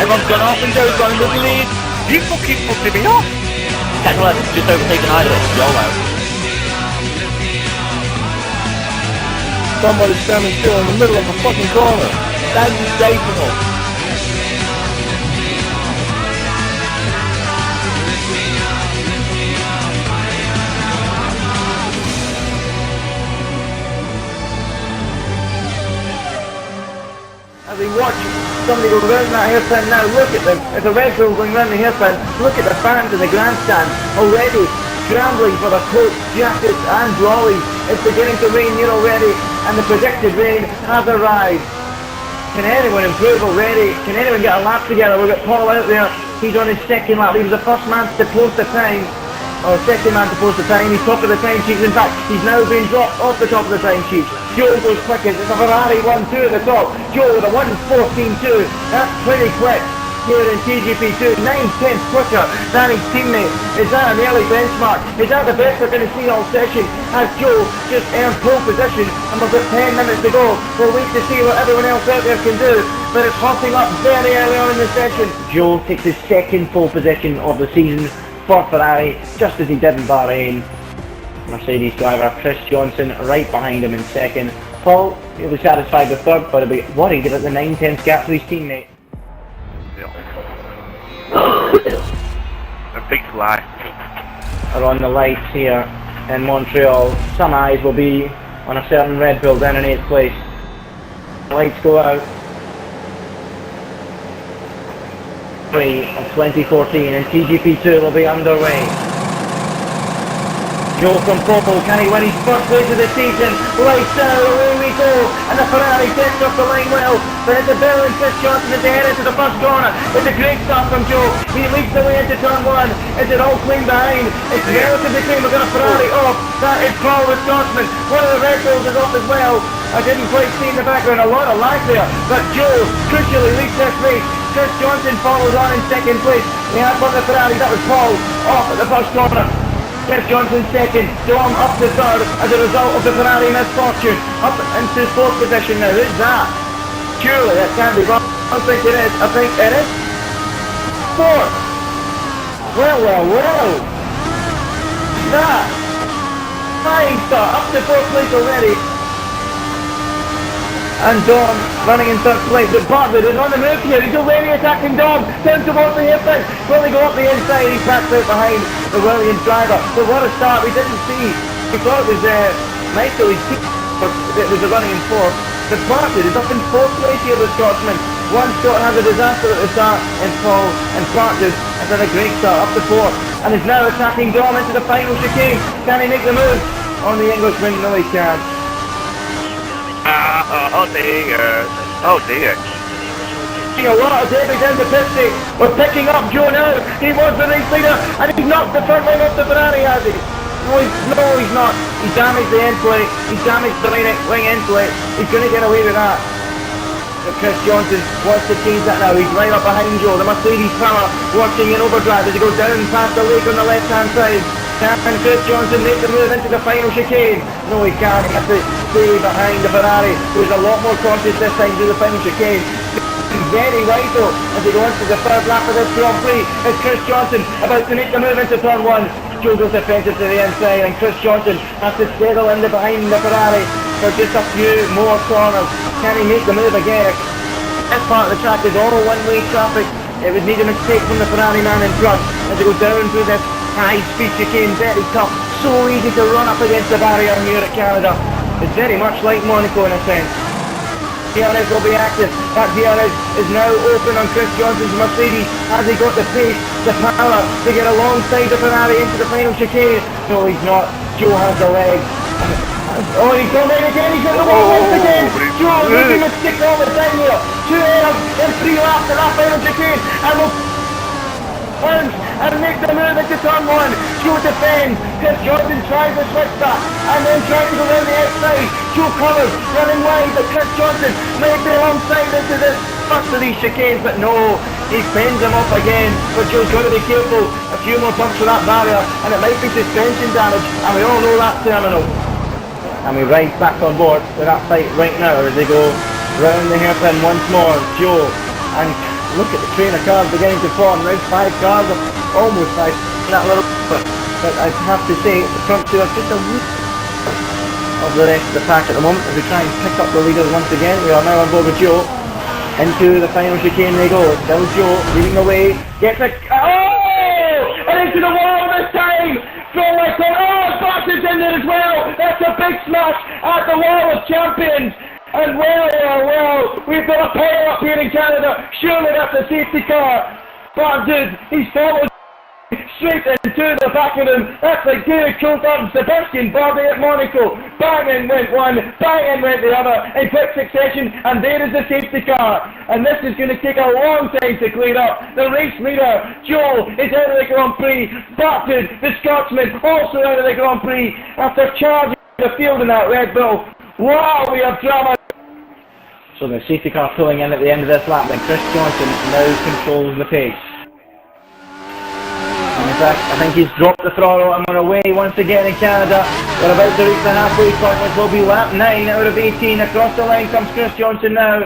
Everyone's gone off and Joe's gone into the lead. People keep putting me off. Technical just overtaken either. YOLO. Somebody's standing still in the middle of a fucking corner. That's sensational. As we watch somebody go round that hairpin now, look at them. It's a red bull going round the hairpin. Look at the fans in the grandstand already scrambling for their coats, jackets and brollies. It's beginning to rain here already and the predicted rain has arrived. Can anyone improve already? Can anyone get a lap together? We've got Paul out there. He's on his second lap. He was the first man to post the time. Or second man to post the time. He's top of the time sheet. In fact, he's now been dropped off the top of the time sheet. Joe goes quickest. It's a Ferrari 1-2 at the top. Joe with a 1:14.2. That's pretty quick here in TGP2. 9/10 quicker than his teammate. Is that an early benchmark? Is that the best we're going to see all session? As Joe just earned pole position and we've got 10 minutes to go. We'll wait to see what everyone else out there can do. But it's hopping up very early on in the session. Joe takes his second pole position of the season for Ferrari, just as he did in Bahrain. Mercedes driver Chris Johnson right behind him in second. Paul, he'll be satisfied with third, but he'll be worried about the 9/10 gap to his teammate. A big fly. Are on the lights here in Montreal. Some eyes will be on a certain Red Bull down in 8th place. Lights go out. Of 2014 and TGP2 will be underway. Joe from pole, can he win his first race of the season? Lights out, away we go, and the Ferrari takes off the line well. But it's a Bill and Chris Johnson as they head into the first corner. It's a great start from Joe. He leads the way into turn one. Is it all clean behind? It's relatively clean. We've got a Ferrari off. That is Paul the Scotsman. One of the Red Bulls is off as well. I didn't quite see in the background, a lot of lag there. But Joe crucially leads this race. Chris Johnson follows on in second place. We have won the Ferrari. That was Paul off at the first corner. Chris Johnson second, Dom up to third as a result of the Ferrari misfortune. Up into fourth position now. Who's that? Surely that can't be wrong. I don't think it is. I think it is. Fourth. Well. That. Flying start. Up to fourth place already. And Dom running in third place, but Bartlett is on the move here. He's already attacking Dom. Down towards the hairpin. Will he go up the inside? He's back out behind the Williams driver. So what a start we didn't see. We thought it was Michael, it was a running in fourth. But Bartlett is up in fourth place here with Scotsman. One Scott has a disaster at the start in Paul, and Bartlett has had a great start up to fourth. And is now attacking Dom into the final chicane. Can he make the move on the Englishman? No, he can't. Oh dear. Oh dear. A lot of David down the pit straight. We're picking up Joe now. He was the race leader and he's knocked the front line off the Ferrari, has he? No, he's not. He's damaged the end plate. He's damaged the wing end plate. He's going to get away with that. But Chris Johnson wants to change that now. He's right up behind Joe. The Mercedes power working in overdrive as he goes down past the lake on the left hand side. Can Chris Johnson make the move into the final chicane? No, he can't. He has to stay behind the Ferrari, who's a lot more cautious this time to the final chicane. Very wide though as he goes into the third lap of this Grand Prix. It's Chris Johnson about to make the move into turn one. Joe goes defensive to the inside and Chris Johnson has to settle in behind the Ferrari for just a few more corners. Can he make the move again? This part of the track is all one-way traffic. It would need a mistake from the Ferrari man in front as they go down through this high-speed chicane. Very tough, so easy to run up against the barrier here at Canada. It's very much like Monaco in a sense. DRS will be active. That DRS is now open on Chris Johnson's Mercedes. Has he got the pace, the power to get alongside the Ferrari into the final chicane? No, he's not. Joe has the legs. Oh, he's gone down again. He's in the wall once again. Joe making a mistake all the time here. 2 airs in 3 laps of that final chicane. And will punch and make the move into turn one. Joe defends. Chris Johnson tries to switch that and then tries to go down the outside. Joe covers, running wide, but Chris Johnson may be alongside into this first of these chicanes, but no, he fends him off again. But Joe's got to be careful. A few more bumps with that barrier and it might be suspension damage, and we all know that terminal. And we ride back on board with that fight right now as they go round the hairpin once more. Joe and look at the train of cars beginning to form. There's 5 cars, almost 5, that little bit. But I have to say, the front two are just a wee of the rest of the pack at the moment as we try and pick up the leaders once again. We are now on board with Joe. Into the final chicane they go. Still Joe leading the way. Gets a... Oh! And into the wall this time! From like that. Oh, Boston's in there as well! That's a big smash at the wall of champions! And well, we've got a pair up here in Canada. Surely that's a safety car. But dude, he's followed straight into the back of him. That's a good Coulthard and Sebastian Bardet at Monaco. Bang and went one, bang and went the other in quick succession, and there is the safety car. And this is going to take a long time to clear up. The race leader, Joel, is out of the Grand Prix. Barton, the Scotsman, also out of the Grand Prix after charging the field in that Red Bull. Wow, we have drama. So the safety car pulling in at the end of this lap, then Chris Johnson now controls the pace. In fact, I think he's dropped the throttle and we're away once again in Canada. We're about to reach the halfway point, which will be lap 9 out of 18. Across the line comes Chris Johnson now.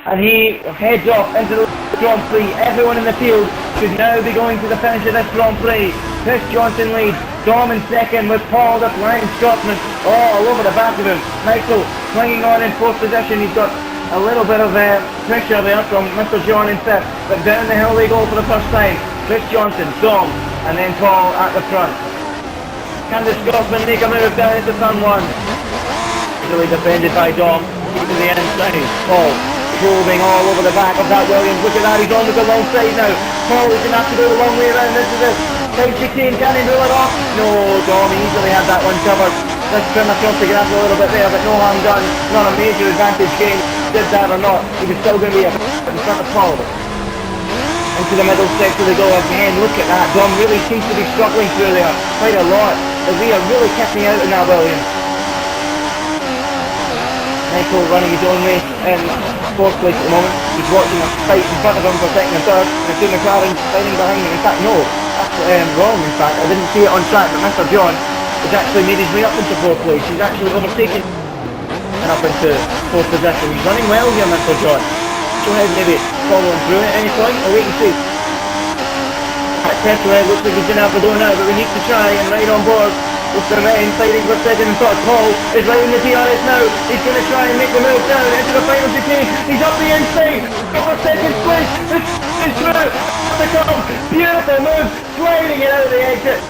And he heads off into the Grand Prix. Everyone in the field should now be going to the finish of this Grand Prix. Chris Johnson leads. Dom in second with Paul, the flying Scotsman, all over the back of him. Michael clinging on in fourth position. He's got a little bit of pressure there from Mr. John in fifth. But down the hill they go for the first time. Chris Johnson, Dom, and then Paul at the front. Can the Scotsman make a move down into turn 1? Really defended by Dom, keeping the inside. Paul probing all over the back of that Williams. Look at that, he's on with the long side now. Paul is going to have to go the long way around. This is a tight chicane, can he rule it off? No, Dom easily had that one covered. Let's trim across the grass a little bit there, but no harm done. Not a major advantage gain. Did that or not, he was still going to be in front of Paul. Into the middle sector they go again. Look at that. Dom really seems to be struggling through there quite a lot. But we are really kicking out in that Williams. Michael running his own race in fourth place at the moment. He's watching a fight in front of him for second and third. And two McLaren fighting behind him. In fact, no, that's wrong. In fact, I didn't see it on track, but Mr. John has actually made his way up into fourth place. He's actually overtaken and up into fourth position. He's running well here, Mr. John. Go ahead, maybe following through at any point. I'll wait and see. Petrolhead looks like he's going to have to go now, but we need to try and ride on board with the men fighting for second and third. Paul is right in the DRS now. He's going to try and make the move down into the final chicane. He's up the inside. Over second place. It's through. To come. Beautiful move. Sliding it out of the exit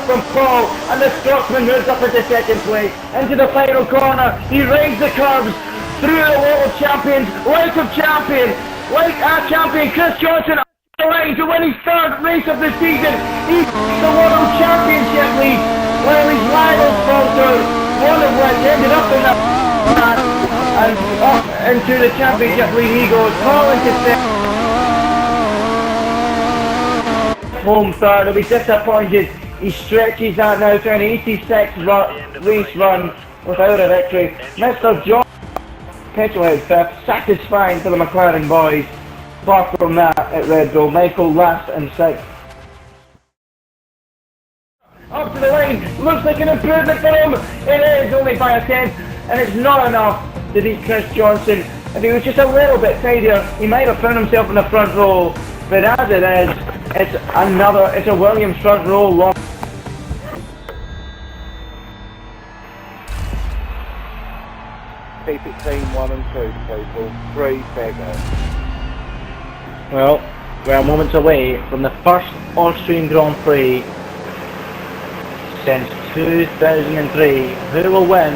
from Paul, and the Scotsman moves up into second place. Into the final corner. He rides the curves through the wall of champions, like a champion, like our champion Chris Johnson on the line to win his third race of the season. He's the World Championship lead, while his rivals faltered, one of which ended up in the and up into the championship lead he goes. Paul into second. Home third, he'll be disappointed. He stretches that now to an 86 race run without a victory. Mr. John Petrolhead fifth, satisfying for the McLaren boys. Far from that at Red Bull. Michael last and sixth. Up to the line, looks like an improvement for him. It is only by a tenth, and it's not enough to beat Chris Johnson. If he was just a little bit tidier, he might have found himself in the front row. But as it is, it's a Williams front row long. Keep it team 1 and 2, people. 3 seconds. Well, we're moments away from the first Austrian Grand Prix since 2003. Who will win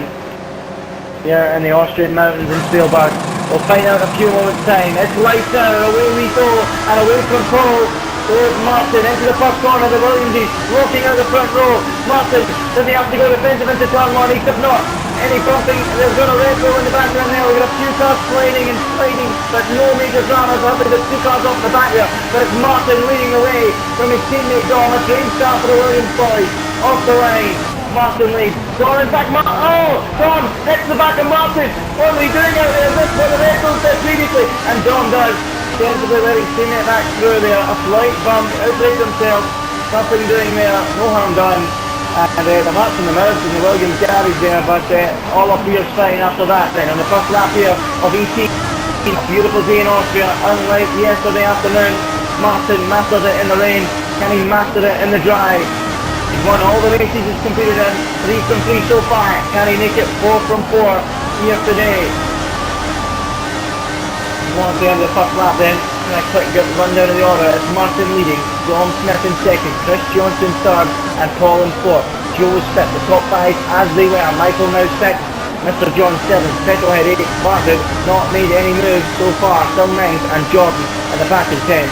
here in the Austrian mountains in Spielberg? We'll find out in a few moments' time. It's lights out, away we go, and away from Paul. There's Martin into the first corner of the Williamses, walking out the front row. Martin, does he have to go defensive into turn 1? He could not. Any bumping, there's got a Red Bull in the background there. We've got a few cars sliding and sliding, but no major dramas. Hopefully there's 2 cars off the back there. But it's Martin leading the way from his teammate Dom. A great start for the Williams boys. Off the line, Martin leads. Dom in back, Dom hits the back of Martin. What are we doing out there? This is what the Red Bull said previously. And Dom does. Sensibly letting his teammate back through there. A slight bump, outraised himself. Nothing doing there, no harm done. And the marks in the mouth in the Williams garage there, but all appears fine after that then. On the first lap here of 18, Beautiful day in Austria, unlike yesterday afternoon. Martin mastered it in the rain. Can he master it in the dry? He's won all the races he's competed in. 3 from 3 so far. Can he make it 4 from 4 here today? On the end of the first lap then. And a quick run down of the order. It's Martin leading, John Smith in second, Chris Johnson third, and Paul in fourth. Joe was fifth. The top 5 as they were. Michael now sixth. Mr. John 7th, Petrolhead 8th, Bartlett not made any moves so far, still 9th, and Jordan at the back in 10th.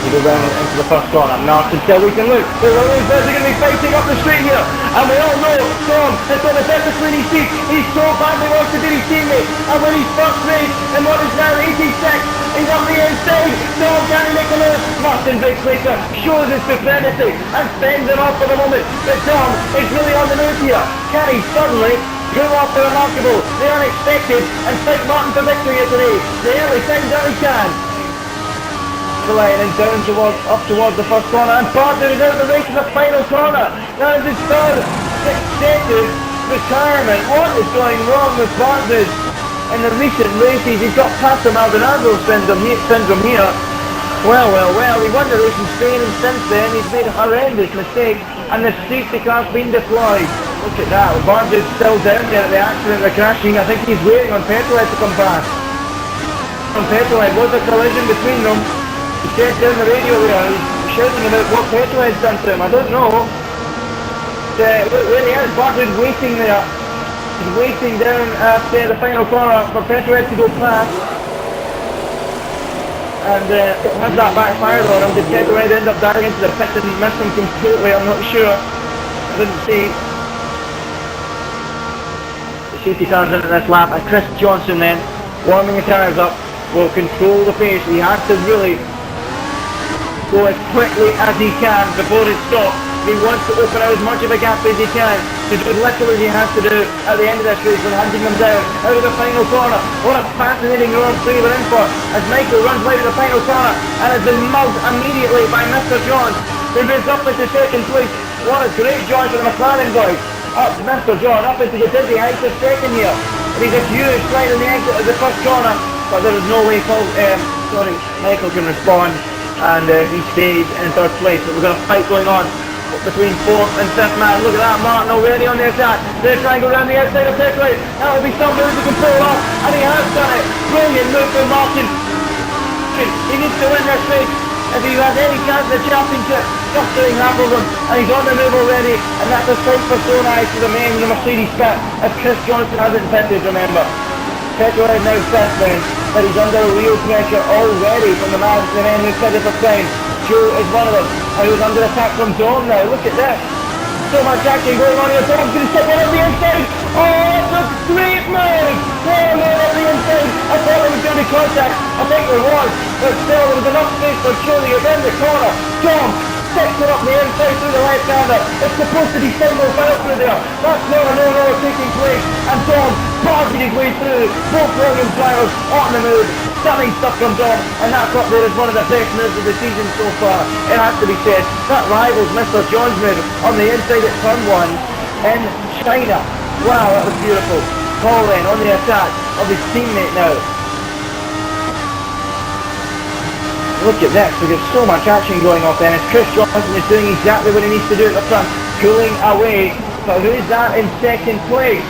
We go round into the first corner. Martin still we can look. The Williams are going to be fighting up the straight here. And we all know Tom has got the best between his feet. He's so badly wants to be his teammate. And when he's first race in what is now 86, he's up the inside. Tom can he make a move? Martin breaks later, shows his supremacy and fends it off for the moment. But Tom is really on the move here. Can he suddenly pull off the remarkable, the unexpected, and fight Martin for victory here today? The early signs that he can. The line and down up towards the first corner, and Bartlett is out of the race in the final corner. That is his third successive retirement. What is going wrong with Bartlett in the recent races? He's got past the Maldonado syndrome here. Well, he won the race in Spain, and since then he's made a horrendous mistake, and the safety car's been deployed. Look at that, Bartlett's still down there at the accident, the crashing. I think he's waiting on Petrolhead to come back. On Petrolhead, was a collision between them. He said down the radio there, he's shouting about what Petrolhead's done to him. I don't know. Where he is, Bartlett's waiting there. He's waiting down at the final corner for Petrolhead to go past. And has that backfired on him? Did Petrolhead end up diving into the pit and miss him completely? I'm not sure. I didn't see. The safety car's into this lap, and Chris Johnson then, warming the tyres up, will control the pace. He has to really go as quickly as he can before it stops. He wants to open out as much of a gap as he can to do little as he has to do at the end of this race when hunting them down out of the final corner. What a fascinating Grand Prix we're in for as Michael runs right to the final corner and has been mugged immediately by Mr. John, who moves up into second place. What a great job for the McLaren boys. Up Mr. John up into the dizzy heights of second here. And he's a huge slide on the exit of the first corner, but there is no way Michael can respond. And he stays in third place. So we've got a fight going on between 4th and 5th man. Look at that, Martin already on the attack. They're trying to go around the outside of Petrolhead. That will be some move he can pull off, and he has done it. Brilliant move from Martin. He needs to win this race if he has any chance of the championship. Just doing half of them, and he's on the move already. And that's a sight for sore eyes to the men in the Mercedes pit. If Chris Johnson hasn't pitted, remember. Petrolhead now 5th then, but he's under real pressure already from the men who pitted for time. Joe is one of them, and he was under attack from Dom now. Look at this. So much action going on here. Dom's going to stick one on the inside. Oh, that's a great move. Oh, no, on the inside. I thought there was going to be contact. I think there was, but still there was enough space for Joe to get in the corner. Dom sticks it up the inside through the left-hander. It's supposed to be single file through there. That's not a no-no taking place. And Dom barged his way through. Both Williams drivers on the move. Stunning stuff from Dom, and that's up there as one of the best moves of the season so far. It has to be said. That rivals Mr. John's move on the inside at turn 1 in China. Wow, that was beautiful. Paul then on the attack of his teammate now. Look at this, we get so much action going off there. As Chris Johnson is doing exactly what he needs to do at the front, pulling away. But who's that in second place?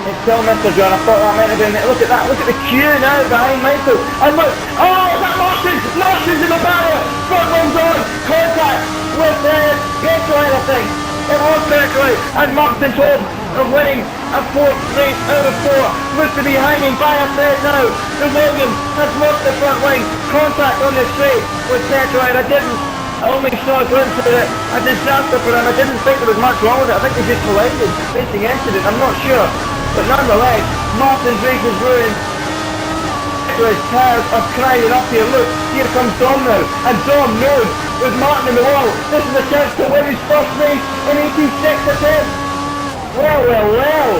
It's still Mr. John. I thought that might have been it. Look at that, look at the queue now behind Michael. And look, oh, is that Martin? Martin's in the barrier. Front one's on. Contact with Petrolhead, I think. It was Petrolhead. And Martin told of winning a 4th race out of 4. Looks to be hanging by a thread now. The Williams has lost the front wing. Contact on the straight with Petrolhead. I only saw a glimpse of it. A disaster for him. I didn't think there was much wrong with it. I think they just collided. Racing incident. I'm not sure. But nonetheless, Martin's race is ruined. His tires are crying up here. Look, here comes Dom now. And Dom knows with Martin in the wall, this is a chance to win his first race in 86 attempts. Well.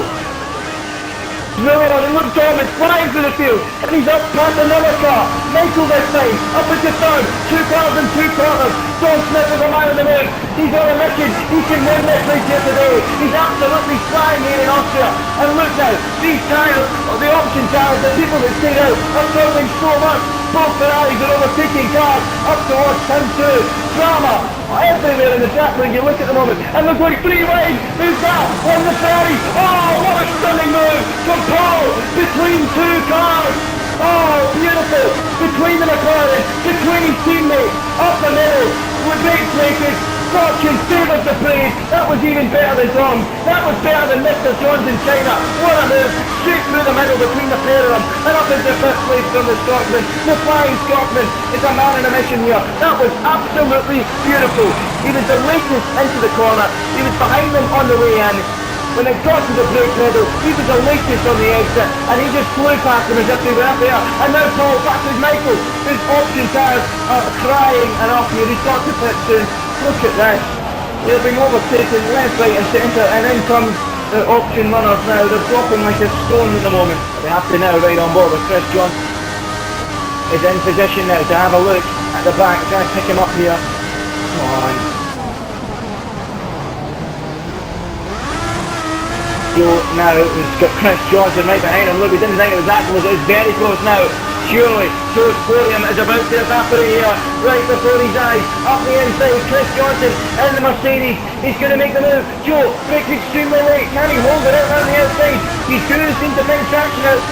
really on, and look, Dom is flying through the field, and he's up past another car. Michael this time, up into third, 2 cars and 2 corners. Dom Smith is a man in the mix. He's on a mission. He can win this race here today. He's absolutely flying here in Austria. And look now, these tyres, the option tyres, the people that stayed out are struggling so much. Both Ferraris are overtaking cars up towards turn 2. Drama everywhere in the track when you look at the moment. And look like 3 wide. Who's that? On the Ferrari. Oh, what a stunning move from Paul between 2 cars. Oh, beautiful. Between the McLaren, between his teammates, up the middle, with great places. Fortune favours the praise. That was even better than Tom. That was better than Mr. Jones in China. What a move. Straight through the middle between the pair of them. And up into 5th place from the Scotsman. The flying Scotsman is a man in a mission here. That was absolutely beautiful. He was the latest into the corner. He was behind them on the way in. When it got to the brake pedal, he was the latest on the exit, and he just flew past them as if they were up there. And now Paul passes Michael, whose option tires are crying and off here. He's got to pit soon. Look at this. They're being overtaken left, right and centre, and in comes the option runners now. They're dropping like a stone at the moment. They have to now ride on board with Chris Johnson. Is in position now to have a look at the back, try to pick him up here. Come on. Now he's got Chris Johnson right behind him. Look, we didn't think it was that close. It's very close now. Surely, Joe's podium is about to evaporate here, right before his eyes. Up the inside, Chris Johnson in the Mercedes. He's going to make the move. Joe breaks extremely late. Can he hold it out on the outside? He's going to seem to find traction out.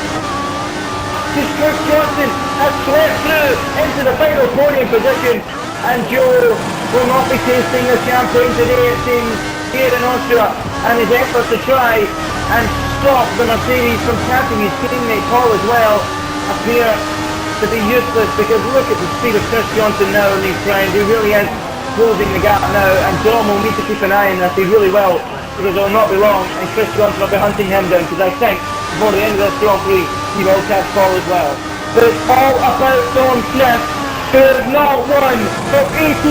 Just Chris Johnson has swept through into the final podium position. And Joe will not be tasting the champagne today, it seems, here in Austria. And his efforts to try and stop the Mercedes from catching his teammate Paul as well appear to be useless, because look at the speed of Chris Johnson now in these rounds. He really is closing the gap now, and Dom will need to keep an eye on this. He really will, because it will not be long and Chris Johnson will be hunting him down, because I think before the end of this Grand Prix he will catch Paul as well. But it's all about Dom Smith, who has not won for 86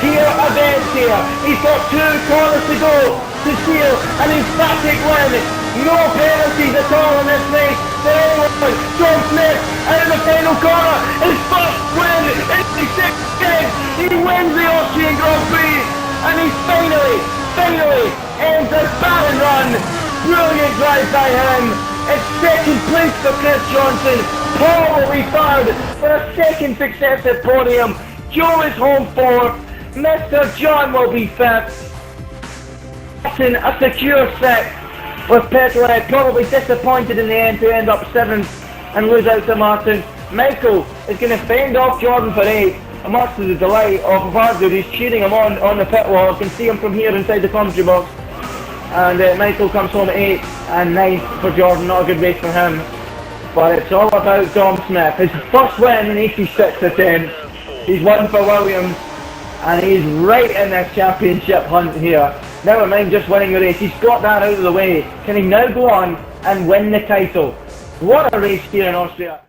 here events here. He's got 2 corners to go to seal an emphatic win. No penalties at all in this race for anyone. Dom Smith out of the final corner. His first win in 86 days. He wins the Austrian Grand Prix, and he finally ends a barren run. Brilliant drive by him. It's 2nd place for Chris Johnson. Paul will be third for a 2nd successive podium. Joe is home 4th. Mr. John will be 5th. A secure 6th, with Petrolhead probably disappointed in the end to end up 7th and lose out to Martin. Michael is going to fend off Jordan for 8th, and much to the delight of Vargo, who's cheering him on the pit wall. I can see him from here inside the commentary box. And Michael comes home 8th and 9th for Jordan. Not a good race for him, but it's all about Dom Smith. His first win in 86 attempts. He's won for Williams, and he's right in this championship hunt here. Never mind just winning the race, he's got that out of the way. Can he now go on and win the title? What a race here in Austria.